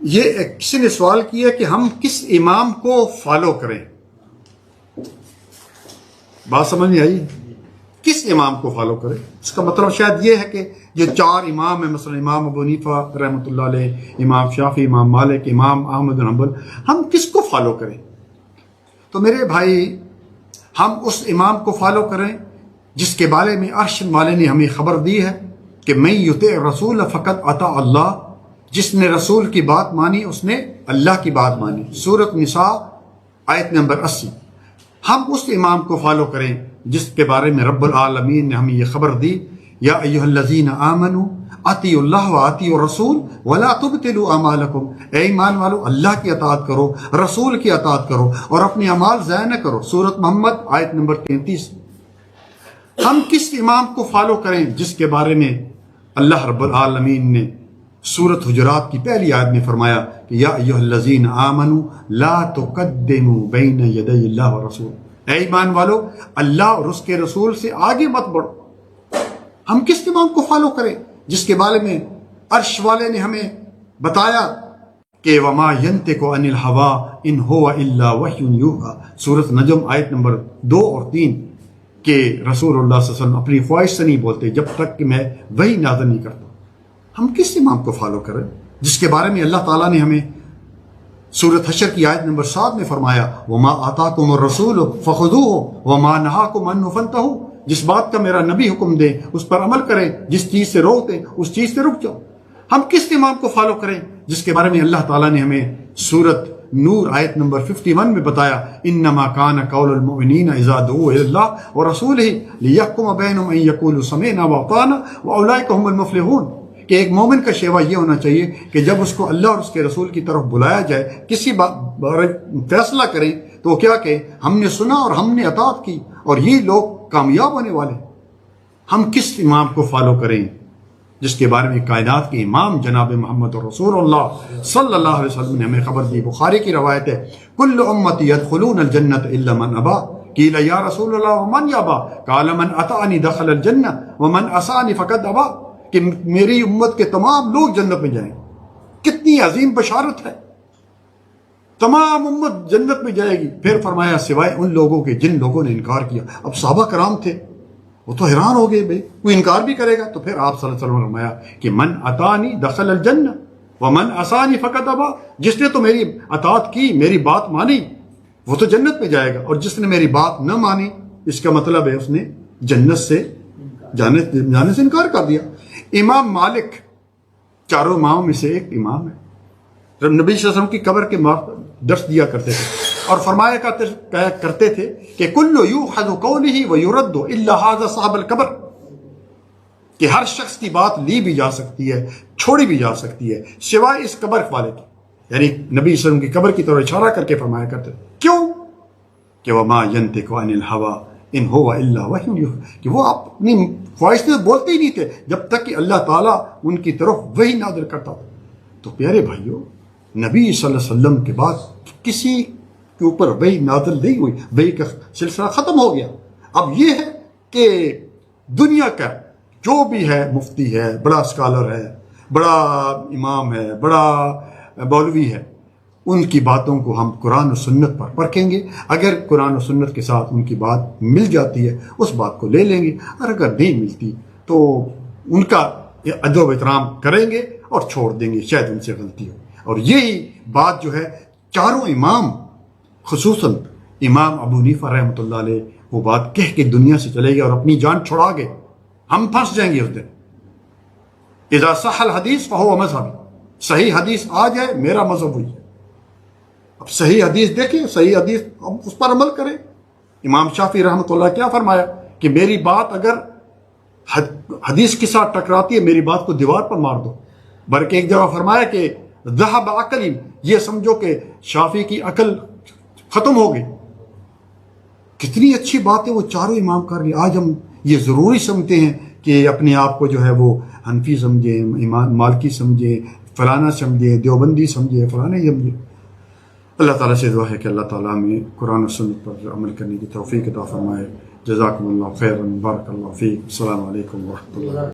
یہ کسی نے سوال کیا کہ ہم کس امام کو فالو کریں؟ بات سمجھ میں آئی؟ کس امام کو فالو کریں؟ اس کا مطلب شاید یہ ہے کہ جو چار امام ہیں، مثلا امام ابو حنیفہ رحمۃ اللہ علیہ، امام شافعی، امام مالک، امام احمد بن حنبل، ہم کس کو فالو کریں؟ تو میرے بھائی، ہم اس امام کو فالو کریں جس کے بارے میں عرش والے نے ہمیں خبر دی ہے کہ من یطع الرسول فقط اطاع اللہ، جس نے رسول کی بات مانی اس نے اللہ کی بات مانی، سورۃ نساء آیت نمبر 80۔ ہم اس امام کو فالو کریں جس کے بارے میں رب العالمین نے ہمیں یہ خبر دی، یا ایھا الذین آمنوا اطیعوا اللہ واطیعوا الرسول ولا تبطلوا اعمالکم، اے ایمان والو اللہ کی اطاعت کرو، رسول کی اطاعت کرو اور اپنے اعمال ضائع نہ کرو، سورۃ محمد آیت نمبر 33۔ ہم کس امام کو فالو کریں جس کے بارے میں اللہ رب العالمین نے سورۃ حجرات کی پہلی آیت میں فرمایا کہ یا ایھا الذین آمنوا لا تقدموا بین یدی اللہ ورسول، اے ایمان والو اللہ اور اس کے رسول سے آگے مت بڑھو۔ ہم کس امام کو فالو کریں جس کے بارے میں عرش والے نے ہمیں بتایا کہ وما ینطق عن الهوى ان هو الا وحی یوحی، سورۃ نجم آیت نمبر 2 اور 3، کہ رسول اللہ صلی اللہ علیہ وسلم اپنی خواہش سے نہیں بولتے جب تک کہ میں وحی نازل نہیں کرتا۔ ہم کس امام کو فالو کریں جس کے بارے میں اللہ تعالیٰ نے ہمیں سورۃ حشر کی آیت نمبر 7 میں فرمایا وما آتاکم الرسول فخذوہ وما نہاکم عنہ فانتہوا، جس بات کا میرا نبی حکم دے اس پر عمل کریں، جس چیز سے روک دیں اس چیز سے رک جاؤ۔ ہم کس امام کو فالو کریں جس کے بارے میں اللہ تعالیٰ نے ہمیں سورۃ نور آیت نمبر 51 میں بتایا انما کان قول المؤمنین اذا دعوا الی اللہ ورسولہ لیحکم بینہم ان یقولوا سمعنا واطعنا واولئک هم المفلحون، کہ ایک مومن کا شیوا یہ ہونا چاہیے کہ جب اس کو اللہ اور اس کے رسول کی طرف بلایا جائے، کسی بارے فیصلہ کریں تو وہ کیا کہ ہم نے سنا اور ہم نے اطاعت کی، اور یہ لوگ کامیاب ہونے والے۔ ہم کس امام کو فالو کریں جس کے بارے میں کائنات کے امام جناب محمد رسول اللہ صلی اللہ علیہ وسلم نے ہمیں خبر دی؟ بخاری کی روایت ہے کل امتی يدخلون الجنة الا من ابا، قیل یا رسول اللہ ومن یابا، قال من اطاعنی دخل الجنہ ومن عصانی فقد ابا، کہ میری امت کے تمام لوگ جنت میں جائیں۔ کتنی عظیم بشارت ہے، تمام امت جنت میں جائے گی۔ پھر فرمایا سوائے ان لوگوں کے جن لوگوں نے انکار کیا۔ اب صحابہ کرام تھے، وہ تو حیران ہو گئے، بھائی وہ انکار بھی کرے گا؟ تو پھر آپ صلی اللہ علیہ وسلم نے فرمایا کہ من اطاعنی دخل الجنہ ومن عصانی فقد ابا، جس نے تو میری اطاعت کی، میری بات مانی، وہ تو جنت میں جائے گا، اور جس نے میری بات نہ مانی اس کا مطلب ہے اس نے جنت سے جانے سے انکار کر دیا۔ امام مالک چاروں اماموں میں سے ایک امام ہے، نبی صلی اللہ علیہ وسلم کی قبر کے درس دیا کرتے تھے اور فرمایا کرتے تھے کہ کل یؤخذ قولہ ویرد الا ھذا صاحب القبر، کہ ہر شخص کی بات لی بھی جا سکتی ہے، چھوڑی بھی جا سکتی ہے سوائے اس قبر والے کی، یعنی نبی صلی اللہ علیہ وسلم کی قبر کی طرف اشارہ کر کے فرمایا کرتے تھے۔ کیوں؟ کہ وما ینطق عن الهوى ان هو الا وحی یوحی، کہ وہ اپنی خواہش سے بولتے ہی نہیں تھے جب تک کہ اللہ تعالیٰ ان کی طرف وحی نازل کرتا تھا۔ تو پیارے بھائیوں، نبی صلی اللہ علیہ وسلم کے بعد کسی کے اوپر وحی نازل نہیں ہوئی، وحی کا سلسلہ ختم ہو گیا۔ اب یہ ہے کہ دنیا کا جو بھی ہے، مفتی ہے، بڑا اسکالر ہے، بڑا امام ہے، بڑا مولوی ہے، ان کی باتوں کو ہم قرآن و سنت پر پرکھیں گے۔ اگر قرآن و سنت کے ساتھ ان کی بات مل جاتی ہے اس بات کو لے لیں گے، اور اگر نہیں ملتی تو ان کا ادب و احترام کریں گے اور چھوڑ دیں گے، شاید ان سے غلطی ہو۔ اور یہی بات جو ہے چاروں امام، خصوصاً امام ابو حنیفہ رحمۃ اللہ علیہ، وہ بات کہہ کے دنیا سے چلے گئے اور اپنی جان چھڑا گئے۔ ہم پھنس جائیں گے اس دن۔ اذا صح الحدیث فہو مذہبی، صحیح حدیث آ جائے میرا مذہب ہوئی ہے۔ اب صحیح حدیث دیکھیں، صحیح حدیث اب اس پر عمل کریں۔ امام شافعی رحمۃ اللہ کیا فرمایا کہ میری بات اگر حدیث کے ساتھ ٹکراتی ہے میری بات کو دیوار پر مار دو، بلکہ ایک جگہ فرمایا کہ ذہب عقلی، یہ سمجھو کہ شافعی کی عقل ختم ہو گئی۔ کتنی اچھی بات ہے وہ چاروں امام کر رہے۔ آج ہم یہ ضروری سمجھتے ہیں کہ اپنے آپ کو جو ہے وہ حنفی سمجھیں، امام مالکی سمجھیں، فلانا سمجھیں، دیوبندی سمجھیں، فلانا سمجھیں۔ اللہ تعالیٰ سے دعا ہے کہ اللہ تعالیٰ ہمیں قرآن و سنت پر عمل کرنے کی توفیق عطا فرمائے۔ جزاکم اللہ خیرا، بارک اللہ فیک، السلام علیکم ورحمۃ اللہ۔